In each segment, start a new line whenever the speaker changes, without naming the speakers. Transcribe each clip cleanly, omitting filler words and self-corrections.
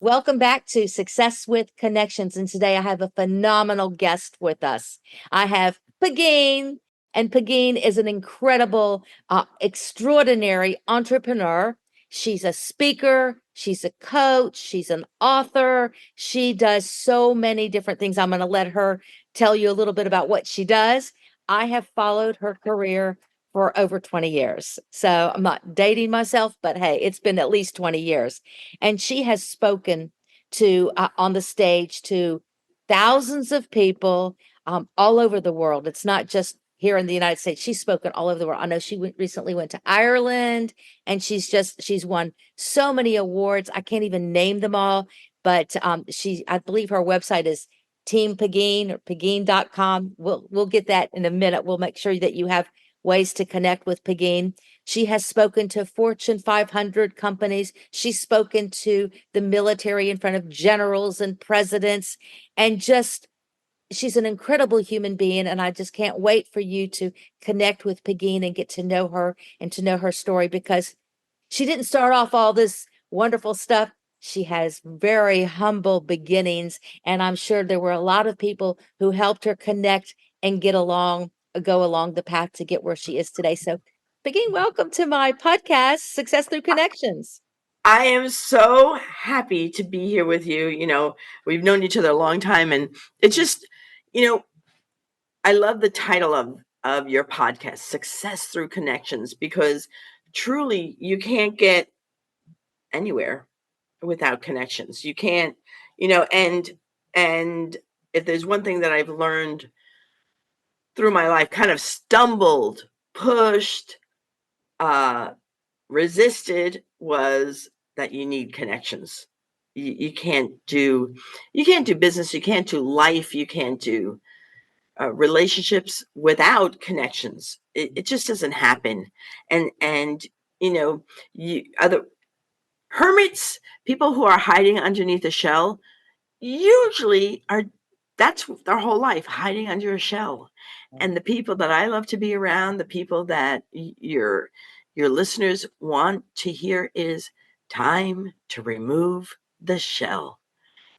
Welcome back to Success with Connections. And today I have a phenomenal guest with us. I have Pegine, and Pegine is an incredible, extraordinary entrepreneur. She's a speaker, she's a coach, she's an author. She does so many different things. I'm going to let her tell you a little bit about what she does. I have followed her career for over 20 years. So I'm not dating myself, but hey, it's been at least 20 years. And she has spoken to on the stage to thousands of people all over the world. It's not just here in the United States. She's spoken all over the world. I know she recently went to Ireland, and she's won so many awards. I can't even name them all, but I believe her website is Team Pegine or Pegine.com. We'll get that in a minute. We'll make sure that you have ways to connect with Pegine. She has spoken to Fortune 500 companies. She's spoken to the military in front of generals and presidents, and she's an incredible human being. And I just can't wait for you to connect with Pegine and get to know her and to know her story, because she didn't start off all this wonderful stuff. She has very humble beginnings, and I'm sure there were a lot of people who helped her connect and go along the path to get where she is today. So, Pegine, welcome to my podcast, Success Through Connections.
I am so happy to be here with you. We've known each other a long time, and it's just, you know, I love the title of your podcast, Success Through Connections, because truly you can't get anywhere without connections. You can't, and if there's one thing that I've learned through my life, kind of stumbled, pushed, resisted, was that you need connections. You can't do business, you can't do life, you can't do relationships without connections. It just doesn't happen. And other hermits, people who are hiding underneath a shell, usually that's their whole life, hiding under a shell. And the people that I love to be around, the people that your listeners want to hear, is time to remove the shell.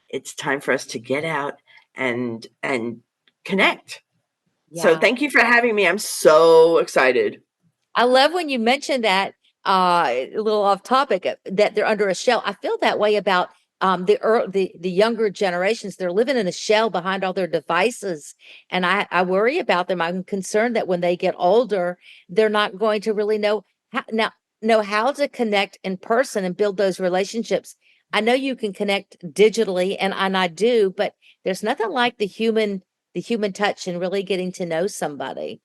It's time for us to get out and connect. So
Yeah.
thank you for having me. I'm so excited.
I love when you mentioned that, a little off topic, that they're under a shell. I feel that way about the younger generations. They're living in a shell behind all their devices, and I worry about them. I'm concerned that when they get older, they're not going to really know how to connect in person and build those relationships. I know you can connect digitally, and I do, but there's nothing like the human touch and really getting to know somebody.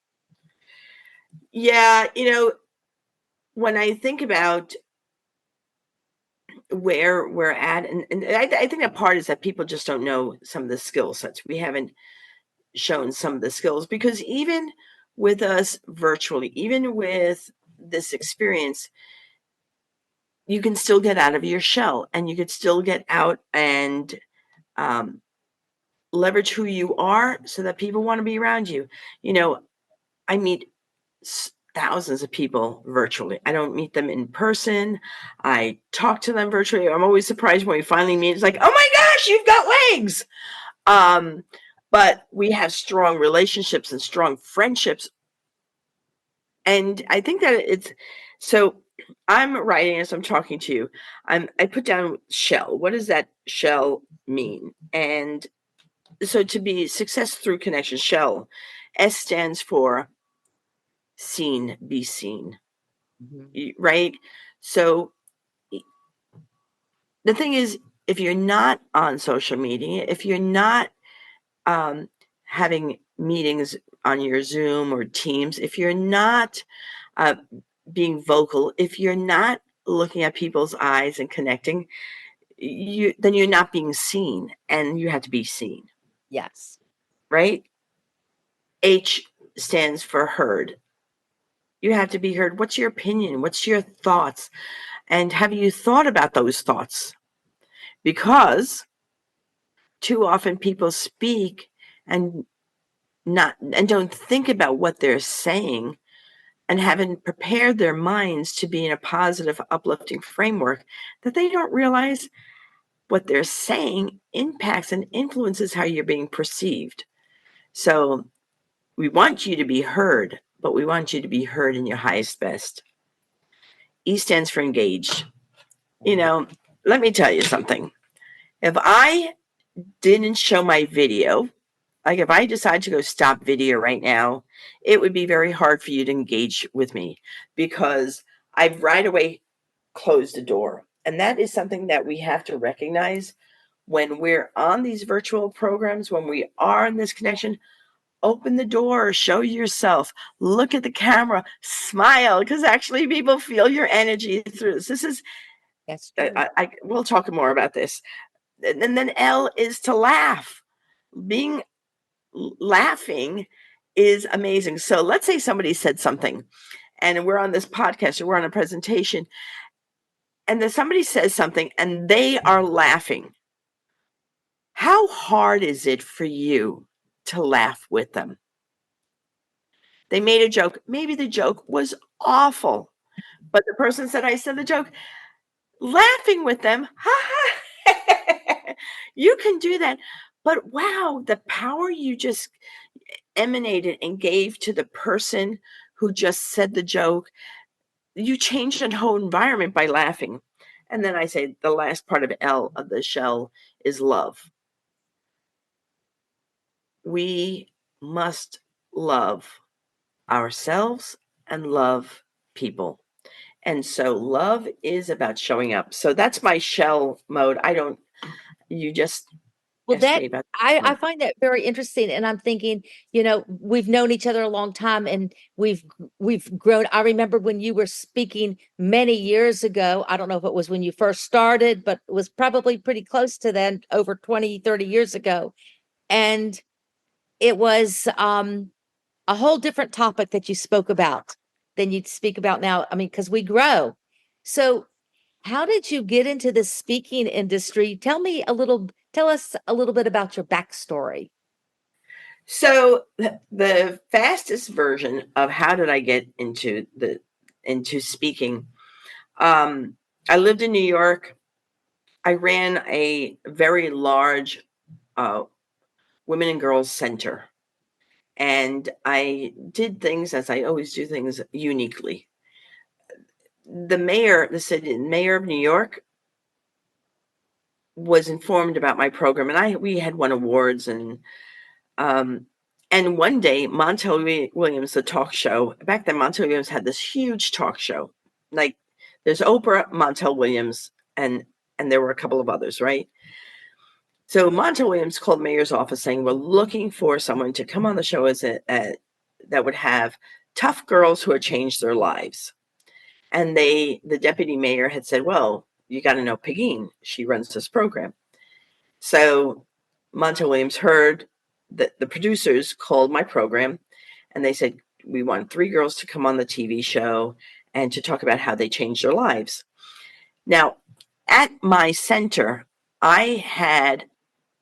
Yeah, when I think about where we're at, and I think that part is that people just don't know some of the skill sets. We haven't shown some of the skills, because even with us virtually, even with this experience, you can still get out of your shell, and you could still get out and leverage who you are so that people want to be around you. I meet thousands of people virtually. I don't meet them in person. I talk to them virtually. I'm always surprised when we finally meet. It's like, oh my gosh, you've got legs. But we have strong relationships and strong friendships. And I think that it's so. I'm writing as I'm talking to you. I put down shell. What does that shell mean? And so to be success through connection, shell, S stands for seen, be seen, right? So the thing is, if you're not on social media, if you're not having meetings on your Zoom or Teams, if you're not being vocal, if you're not looking at people's eyes and connecting, then you're not being seen, and you have to be seen.
Yes.
Right? H stands for heard. You have to be heard. What's your opinion? What's your thoughts? And have you thought about those thoughts? Because too often people speak and don't think about what they're saying, and haven't prepared their minds to be in a positive, uplifting framework, that they don't realize what they're saying impacts and influences how you're being perceived. So we want you to be heard, but we want you to be heard in your highest best. E stands for engaged. Let me tell you something. If I didn't show my video, like if I decide to go stop video right now, it would be very hard for you to engage with me because I've right away closed the door. And that is something that we have to recognize when we're on these virtual programs, when we are in this connection. Open the door, show yourself, look at the camera, smile, because actually people feel your energy through this. This is,
That's true.
we'll talk more about this. And then L is to laugh. Laughing is amazing. So let's say somebody said something and we're on this podcast or we're on a presentation and then somebody says something and they are laughing. How hard is it for you to laugh with them? They made a joke. Maybe the joke was awful, but the person said, I said the joke, laughing with them. Ha ha. You can do that. But wow, the power you just emanated and gave to the person who just said the joke, you changed the whole environment by laughing. And then I say the last part of L of the shell is love. We must love ourselves and love people. And so love is about showing up. So that's my shell mode. You just
Well,
asked
that
me about
I find that very interesting, and I'm thinking, we've known each other a long time, and we've grown. I remember when you were speaking many years ago. I don't know if it was when you first started, but it was probably pretty close to then, over 20, 30 years ago. And it was a whole different topic that you spoke about than you'd speak about now. I mean, because we grow. So how did you get into the speaking industry? Tell us a little bit about your backstory.
So the fastest version of how did I get into speaking? I lived in New York. I ran a very large women and girls center, and I did things as I always do things uniquely. The mayor of New York was informed about my program, and we had won awards and one day, Montel Williams, the talk show, back then, Montel Williams had this huge talk show. Like, there's Oprah, Montel Williams, and there were a couple of others, right? So Montel Williams called the mayor's office saying, we're looking for someone to come on the show that would have tough girls who had changed their lives. And the deputy mayor had said, well, you got to know Pegine. She runs this program. So Montel Williams heard that the producers called my program and they said, we want 3 girls to come on the TV show and to talk about how they changed their lives. Now, at my center, I had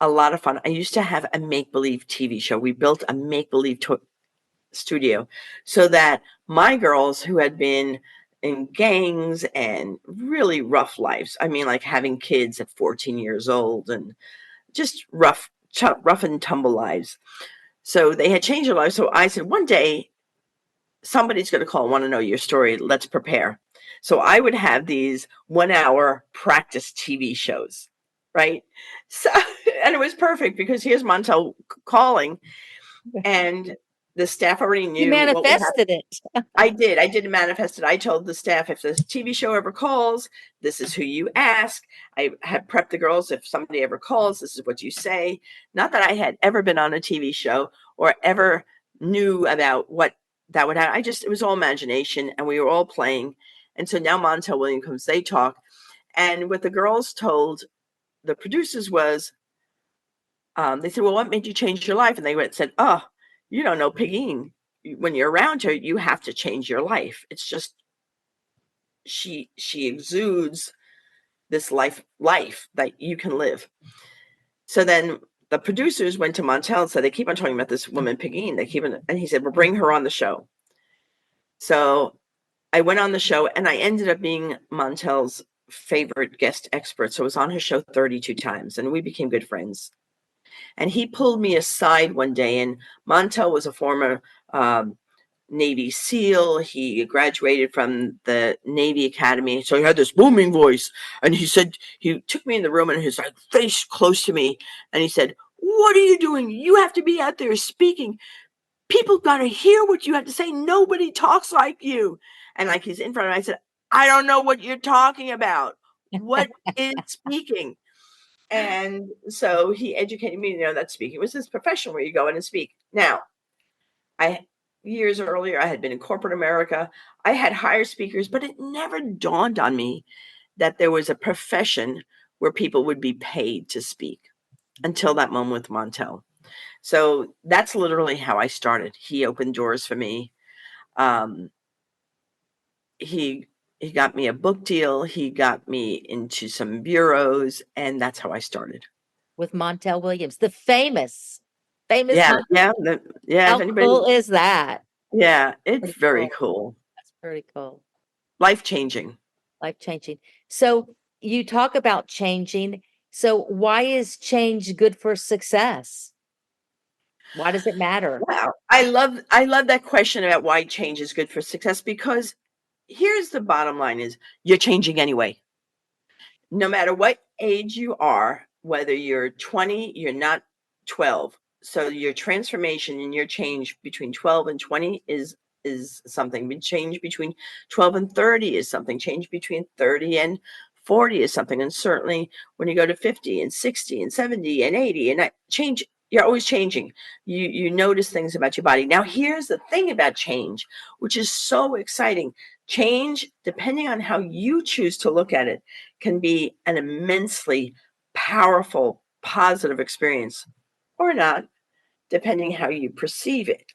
a lot of fun. I used to have a make-believe TV show. We built a make-believe studio so that my girls who had been in gangs and really rough lives, I mean, like having kids at 14 years old and just rough and tumble lives. So they had changed their lives. So I said, one day, somebody's going to call and want to know your story. Let's prepare. So I would have these 1-hour practice TV shows, right? So, and it was perfect because here's Montel calling, and the staff already
You
knew what would happen.
manifested it.
I did manifest it. I told the staff, if this TV show ever calls, this is who you ask. I had prepped the girls. If somebody ever calls, this is what you say. Not that I had ever been on a TV show or ever knew about what that would happen. It was all imagination, and we were all playing. And so now Montel Williams comes, they talk. And what the girls told the producers was, they said, well, what made you change your life? And they said, oh, you don't know Pegine. When you're around her, you have to change your life. It's just she exudes this life that you can live. So then the producers went to Montel and said, they keep on talking about this woman Pegine. And he said, well, bring her on the show. So I went on the show and I ended up being Montel's favorite guest experts. So I was on his show 32 times, and we became good friends. And he pulled me aside one day, and Montel was a former Navy SEAL. He graduated from the Navy Academy. So he had this booming voice. And he said, he took me in the room and his face close to me. And he said, "What are you doing? You have to be out there speaking. People got to hear what you have to say. Nobody talks like you." And like he's in front of me, I said, "I don't know what you're talking about. What is speaking?" And so he educated me to know that speaking was this profession where you go in and speak. Now, years earlier, I had been in corporate America. I had hired speakers, but it never dawned on me that there was a profession where people would be paid to speak until that moment with Montel. So that's literally how I started. He opened doors for me. He got me a book deal. He got me into some bureaus, and that's how I started.
With Montel Williams, the famous
Yeah, yeah, yeah. If
How
anybody,
cool is that?
yeah, it's
Pretty
very
cool.
cool.
That's pretty cool.
Life-changing.
Life-changing. So you talk about changing. So why is change good for success? Why does it matter?
Wow. I love that question about why change is good for success, because here's the bottom line is you're changing anyway. No matter what age you are, whether you're 20, you're not 12. So your transformation and your change between 12 and 20 is something. Change between 12 and 30 is something. Change between 30 and 40 is something. And certainly when you go to 50 and 60 and 70 and 80 and that change, you're always changing. You notice things about your body. Now, here's the thing about change, which is so exciting. Change, depending on how you choose to look at it, can be an immensely powerful, positive experience or not, depending how you perceive it.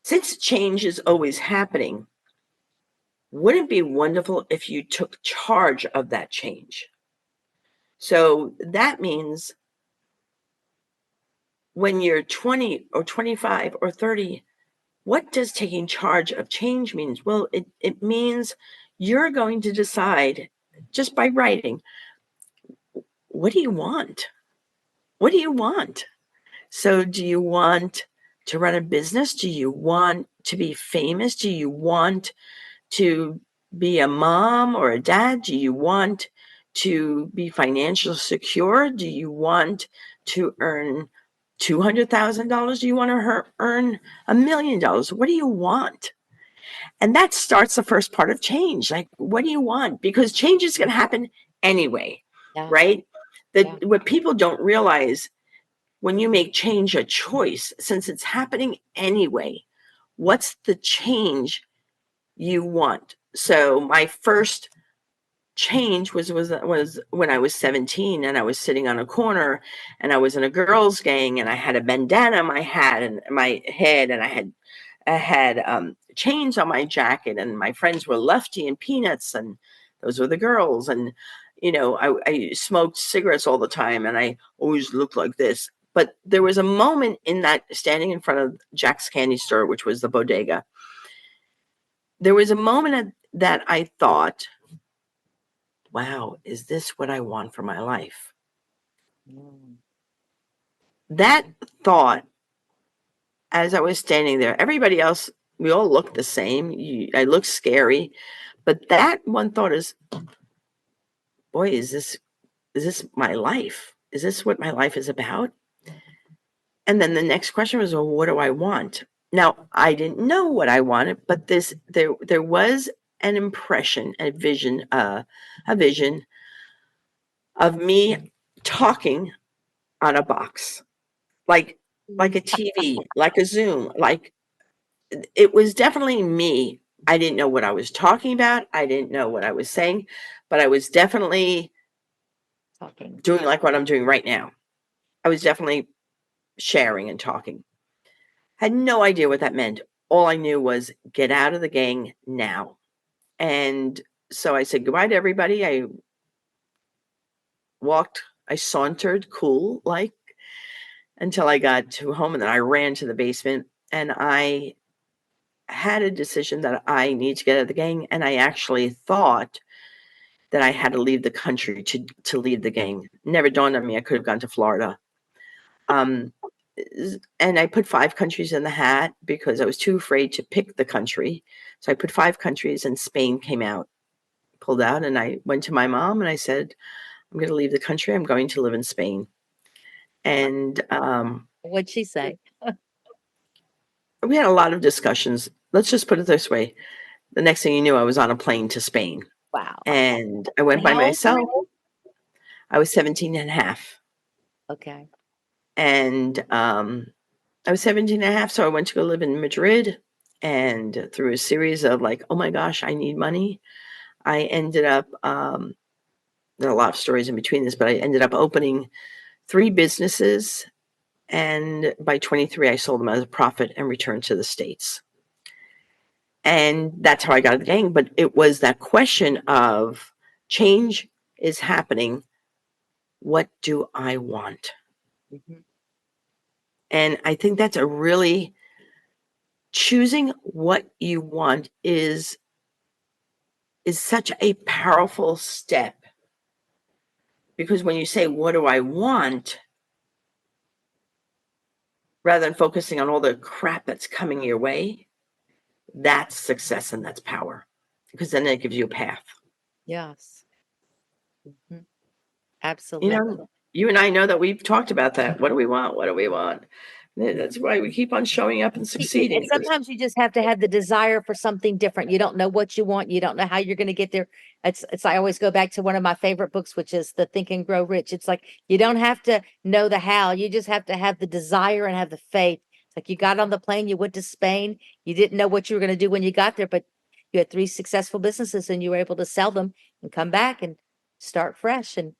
Since change is always happening, wouldn't it be wonderful if you took charge of that change? So that means when you're 20 or 25 or 30, what does taking charge of change means? Well, it means you're going to decide just by writing, what do you want? What do you want? So do you want to run a business? Do you want to be famous? Do you want to be a mom or a dad? Do you want to be financially secure? Do you want to earn $200,000? Do you want to earn $1 million? What do you want? And that starts the first part of change. Like, what do you want? Because change is going to happen anyway,
Yeah.
right?
Yeah.
What people don't realize, when you make change a choice, since it's happening anyway, what's the change you want? So my first change was when I was 17 and I was sitting on a corner and I was in a girls' gang and I had a bandana on my hat and my head and I had chains on my jacket and my friends were Lefty and Peanuts and those were the girls, and I smoked cigarettes all the time and I always looked like this. But there was a moment in that, standing in front of Jack's Candy Store, which was the bodega, there was a moment that I thought, wow, is this what I want for my life? That thought, as I was standing there, everybody else, we all looked the same. I looked scary. But that one thought is, boy, is this my life? Is this what my life is about? And then the next question was, well, what do I want? Now, I didn't know what I wanted, but there was an impression, a vision of me talking on a box, like a TV, like a Zoom, like it was definitely me. I didn't know what I was talking about. I didn't know what I was saying, but I was definitely
Talking.
doing like what I'm doing right now. I was definitely sharing and talking. Had no idea what that meant. All I knew was get out of the gang now. And so I said goodbye to everybody. I sauntered cool, like, until I got to home, and then I ran to the basement and I had a decision that I need to get out of the gang. And I actually thought that I had to leave the country to lead the gang. Never dawned on me I could have gone to Florida. And I put 5 countries in the hat because I was too afraid to pick the country. So I put 5 countries, and Spain pulled out, and I went to my mom and I said, I'm going to leave the country. I'm going to live in Spain. And
What'd she say?
we had a lot of discussions. Let's just put it this way. The next thing you knew, I was on a plane to Spain.
Wow.
And I went by
How old were
myself.
you?
I was 17 and a half.
Okay.
And I was 17 and a half, so I went to go live in Madrid. And through a series of like, oh my gosh, I need money, I ended up, there are a lot of stories in between this, but I ended up opening 3 businesses. And by 23, I sold them as a profit and returned to the States. And that's how I got out of the gang. But it was that question of change is happening. What do I want?
Mhm.
And I think that's a really, choosing what you want is such a powerful step. Because when you say, what do I want? Rather than focusing on all the crap that's coming your way, that's success and that's power. Because then it gives you a path.
Yes. Mhm.
You
Absolutely.
know, you and I know that we've talked about that. What do we want? What do we want? That's why we keep on showing up and succeeding.
And sometimes you just have to have the desire for something different. You don't know what you want. You don't know how you're going to get there. It's I always go back to one of my favorite books, which is the Think and Grow Rich. It's like you don't have to know the how. You just have to have the desire and have the faith. It's like you got on the plane, you went to Spain. You didn't know what you were going to do when you got there, but you had 3 successful businesses and you were able to sell them and come back and start fresh and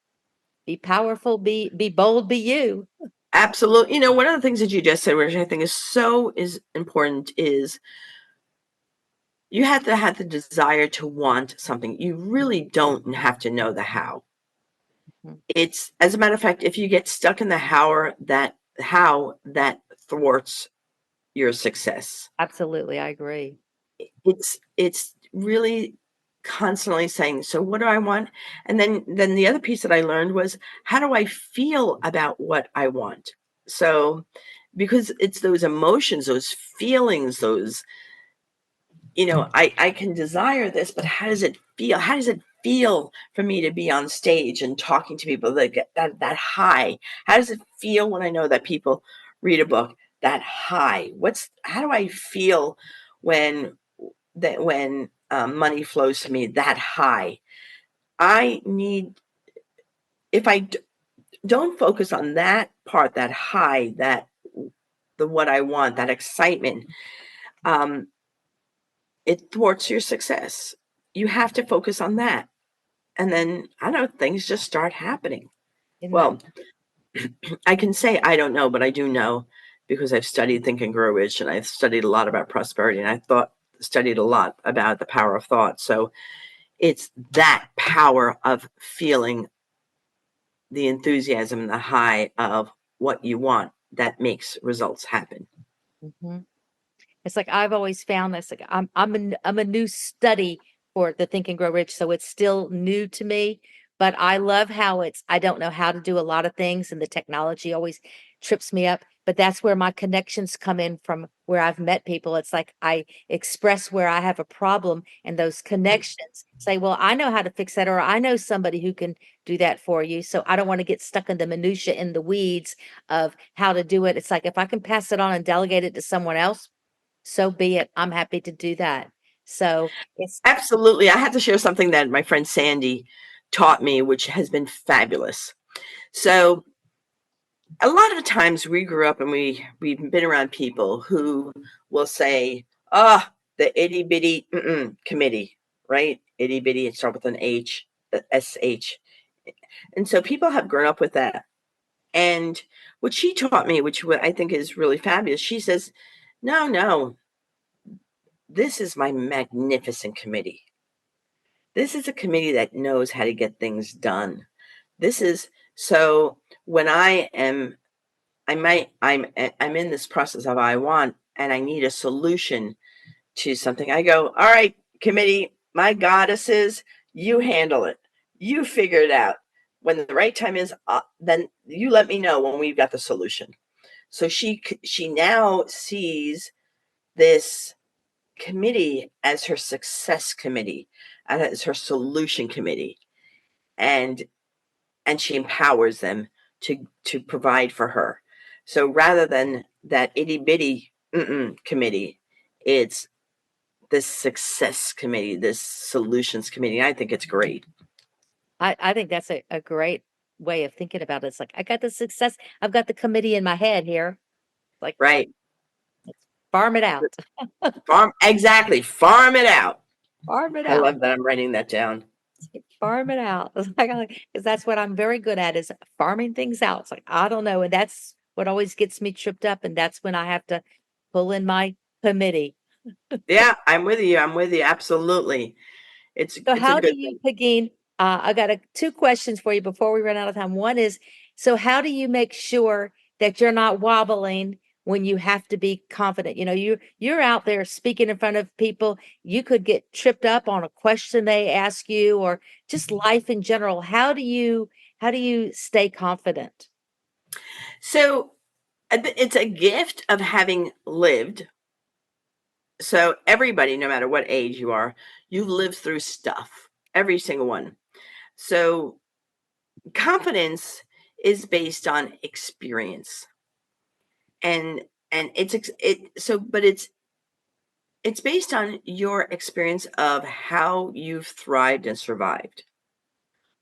be powerful, be bold, be you.
Absolutely. You know, one of the things that you just said, which I think is important, is you have to have the desire to want something. You really don't have to know the how.
Mhm.
It's, as a matter of fact, if you get stuck in the how that thwarts your success.
Absolutely, I agree.
It's really constantly saying, so what do I want? And then the other piece that I learned was, how do I feel about what I want? So because it's those emotions, those feelings, those, I can desire this, but how does it feel? How does it feel for me to be on stage and talking to people, that get that high? How does it feel when I know that people read a book? That high. How do I feel when money flows to me? That high. I need, if I don't focus on that part, that high, what I want, that excitement, um, it thwarts your success. You have to focus on that. And then, I don't know, things just start happening.
Isn't that
Well, I can say I don't know, but I do know, because I've studied Think and Grow Rich, and I've studied a lot about prosperity, and studied a lot about the power of thought. So it's that power of feeling the enthusiasm, the high of what you want, that makes results happen.
Mhm. It's like I've always found this. Like I'm a new study for the Think and Grow Rich, so it's still new to me. But I love how I don't know how to do a lot of things, and the technology always trips me up. But that's where my connections come in from, where I've met people. It's like I express where I have a problem, and those connections say, "Well, I know how to fix that," or "I know somebody who can do that for you." So I don't want to get stuck in the minutia, in the weeds of how to do it. It's like if I can pass it on and delegate it to someone else, so be it. I'm happy to do that. So it's
Absolutely. I have to share something that my friend Sandy taught me, which has been fabulous. So a lot of the times we grew up and we've been around people who will say, the itty bitty committee, right? Itty bitty, it starts with an H, SH. And so people have grown up with that. And what she taught me, which I think is really fabulous, she says, no, this is my magnificent committee. This is a committee that knows how to get things done. This is, so when I'm in this process of I want, and I need a solution to something, I go, all right, committee, my goddesses, you handle it. You figure it out. When the right time is, then you let me know when we've got the solution. So she now sees this committee as her success committee, and as her solution committee, and she empowers them to provide for her. So rather than that itty bitty committee, it's this success committee, this solutions committee. I think it's great.
I think that's a great way of thinking about it. It's like, I got the success, I've got the committee in my head here. Like,
Right.
let's farm it out.
Exactly. Farm it out.
Farm it
I
out.
love that. I'm writing that down.
Farm it out. It's like, because that's what I'm very good at, is farming things out. It's like, I don't know. And that's what always gets me tripped up. And that's when I have to pull in my committee.
Yeah, I'm with you. I'm with you. Absolutely.
So
It's a
how do
good
you,
thing.
Pegine, I got two questions for you before we run out of time. One is, so how do you make sure that you're not wobbling when you have to be confident? You know, you're out there speaking in front of people. You could get tripped up on a question they ask you, or just life in general. How do you stay confident?
So it's a gift of having lived. So everybody, no matter what age you are, you've lived through stuff, every single one. So confidence is based on experience, and it's based on your experience of how you've thrived and survived.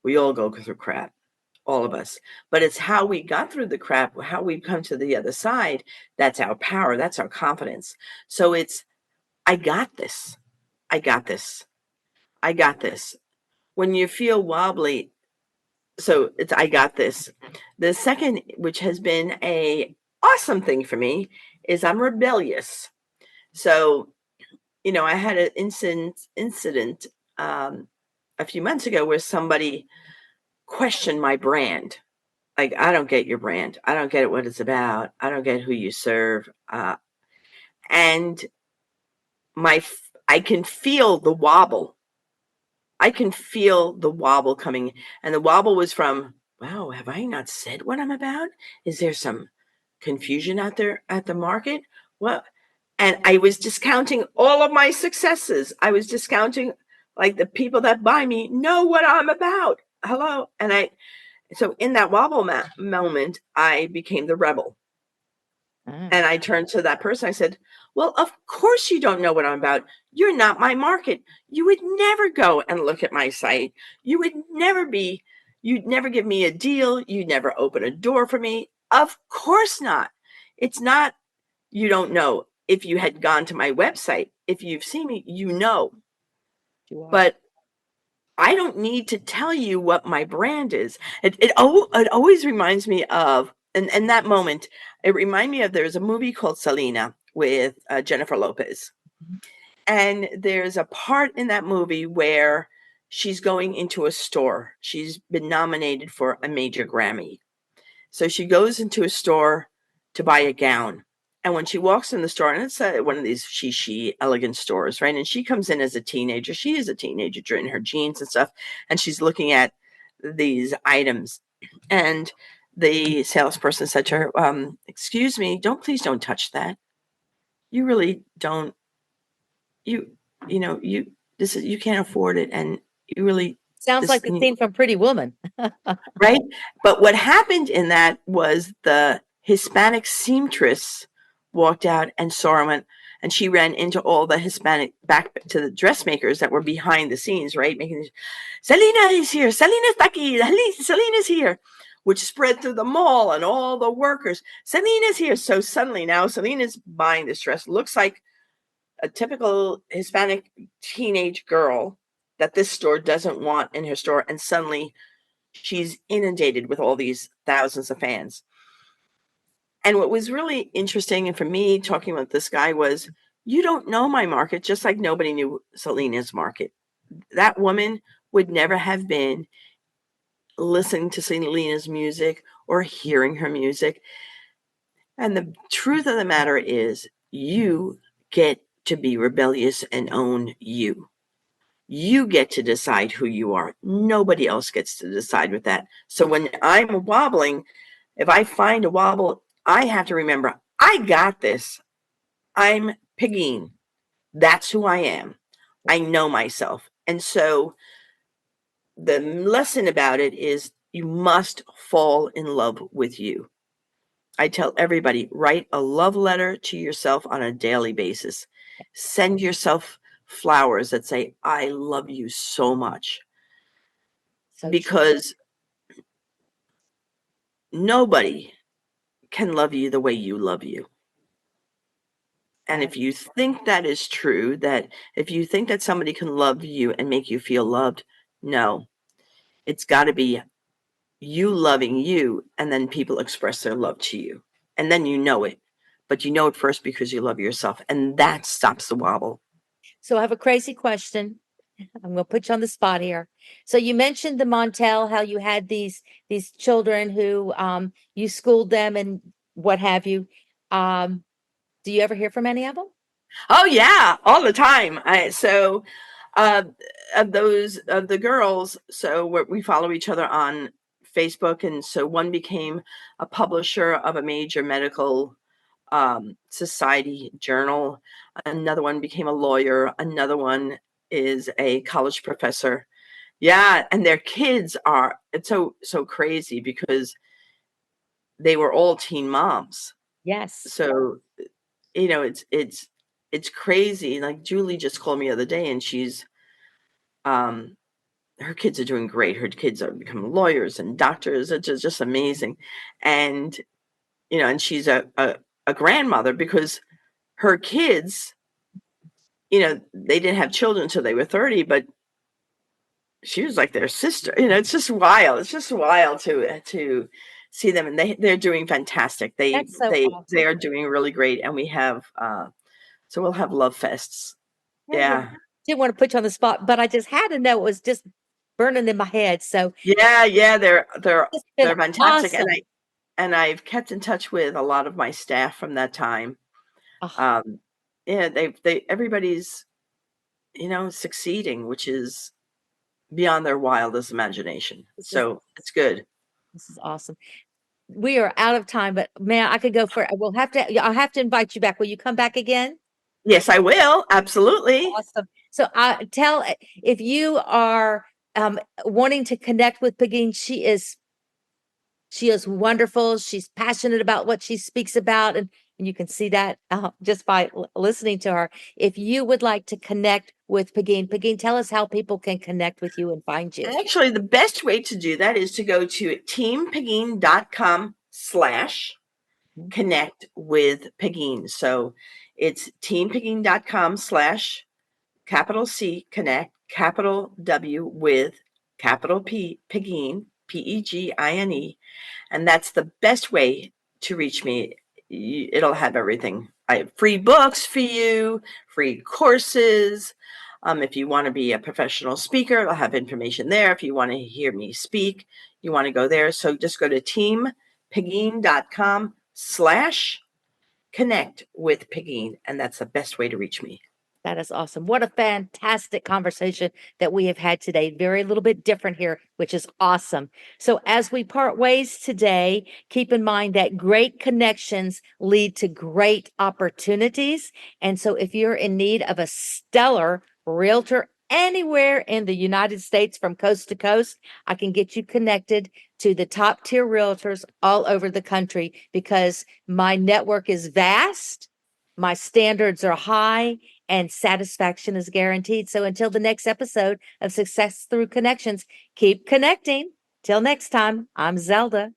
We all go through crap, all of us, but it's how we got through the crap, how we've come to the other side. That's our power. That's our confidence. So it's, I got this. I got this. I got this. When you feel wobbly, so it's, I got this. The second, which has been a awesome thing for me, is I'm rebellious. So, I had an incident a few months ago where somebody questioned my brand. Like, I don't get your brand. I don't get it, what it's about. I don't get who you serve. And I can feel the wobble. I can feel the wobble coming. And the wobble was from, wow, have I not said what I'm about? Is there some confusion out there at the market? What? And I was discounting all of my successes. I was discounting, like, the people that buy me know what I'm about. Hello. So in that wobble moment, I became the rebel.
Ah,
And I turned to that person. I said, well, of course you don't know what I'm about. You're not my market. You would never go and look at my site. You'd never give me a deal. You'd never open a door for me. Of course not. It's not, you don't know. If you had gone to my website, if you've seen me, you know.
you are.
But I don't need to tell you what my brand is. It always reminds me of, and that moment, it reminded me of, there's a movie called Selena with Jennifer Lopez. And there's a part in that movie where she's going into a store. She's been nominated for a major Grammy. So she goes into a store to buy a gown. And when she walks in the store, and it's one of these she elegant stores, right? And she comes in as a teenager. She is a teenager in her jeans and stuff. And she's looking at these items. And the salesperson said to her, excuse me, please don't touch that. You really don't, you, you can't afford it. And you really,
Sounds
this,
like the scene from Pretty Woman.
right? But what happened in that was the Hispanic seamstress walked out and saw her, and she ran into all the Hispanic, back to the dressmakers that were behind the scenes, right? Making, Selena is here. Selena's aquí. Selena's here, which spread through the mall and all the workers. Selena's here. So suddenly now Selena's buying this dress. Looks like a typical Hispanic teenage girl that this store doesn't want in her store. And suddenly she's inundated with all these thousands of fans. And what was really interesting, and for me talking about this guy, was, you don't know my market, just like nobody knew Selena's market. That woman would never have been listening to Selena's music or hearing her music. And the truth of the matter is, you get to be rebellious and own you. You get to decide who you are. Nobody else gets to decide with that. So when I'm wobbling, if I find a wobble, I have to remember, I got this. I'm Pegine. That's who I am. I know myself. And so the lesson about it is you must fall in love with you. I tell everybody, write a love letter to yourself on a daily basis. Send yourself flowers that say, I love you so much.
So true.
Because nobody can love you the way you love you. And if you think that is true, that if you think that somebody can love you and make you feel loved, no, it's got to be you loving you, and then people express their love to you. And then you know it. But you know it first because you love yourself. And that stops the wobble.
So I have a crazy question. I'm going to put you on the spot here. So you mentioned the Montel, how you had these children who you schooled them and what have you. Do you ever hear from any of them?
Oh yeah, all the time. Uh, of the girls, so we follow each other on Facebook, and so one became a publisher of a major medical society journal. Another one became a lawyer. Another one is a college professor. Yeah, and their kids are, it's so crazy because they were all teen moms.
Yes.
So it's crazy. Like Julie just called me the other day, and she's her kids are doing great. Her kids are becoming lawyers and doctors. It's just amazing. And and she's a grandmother because her kids, they didn't have children until they were 30, but she was like their sister. It's just wild. It's just wild to see them, and they're doing fantastic. They
That's so
they
awesome.
they are doing really great, and we have so we'll have love fests. Yeah.
Didn't want to put you on the spot, but I just had to know. It was just burning in my head. So
Yeah,
it's been
they're fantastic,
awesome.
and I've kept in touch with a lot of my staff from that time.
Oh,
Um, yeah, they everybody's succeeding, which is beyond their wildest imagination.
this is
So it's good.
this is awesome. We are out of time, but man, I could go for it. I'll have to invite you back. Will you come back again?
Yes, I will. Absolutely.
Awesome. So I tell if you are wanting to connect with Pegine, she is wonderful. She's passionate about what she speaks about, and you can see that just by listening to her. If you would like to connect with Pegine, tell us how people can connect with you and find you.
Actually, the best way to do that is to go to teampegine.com/connect with Pegine. So it's teampegine.com/capital C connect, capital W with capital P, Pegine, Pegine. And that's the best way to reach me. It'll have everything. I have free books for you, free courses. If you want to be a professional speaker, I'll have information there. If you want to hear me speak, you want to go there. So just go to teampegine.com/connect with Pegine, and that's the best way to reach me.
That is awesome. What a fantastic conversation that we have had today. Very little bit different here, which is awesome. So as we part ways today, keep in mind that great connections lead to great opportunities. And so if you're in need of a stellar realtor anywhere in the United States from coast to coast, I can get you connected to the top tier realtors all over the country because my network is vast. My standards are high and satisfaction is guaranteed. So until the next episode of Success Through Connections, keep connecting. Till next time, I'm Zelda.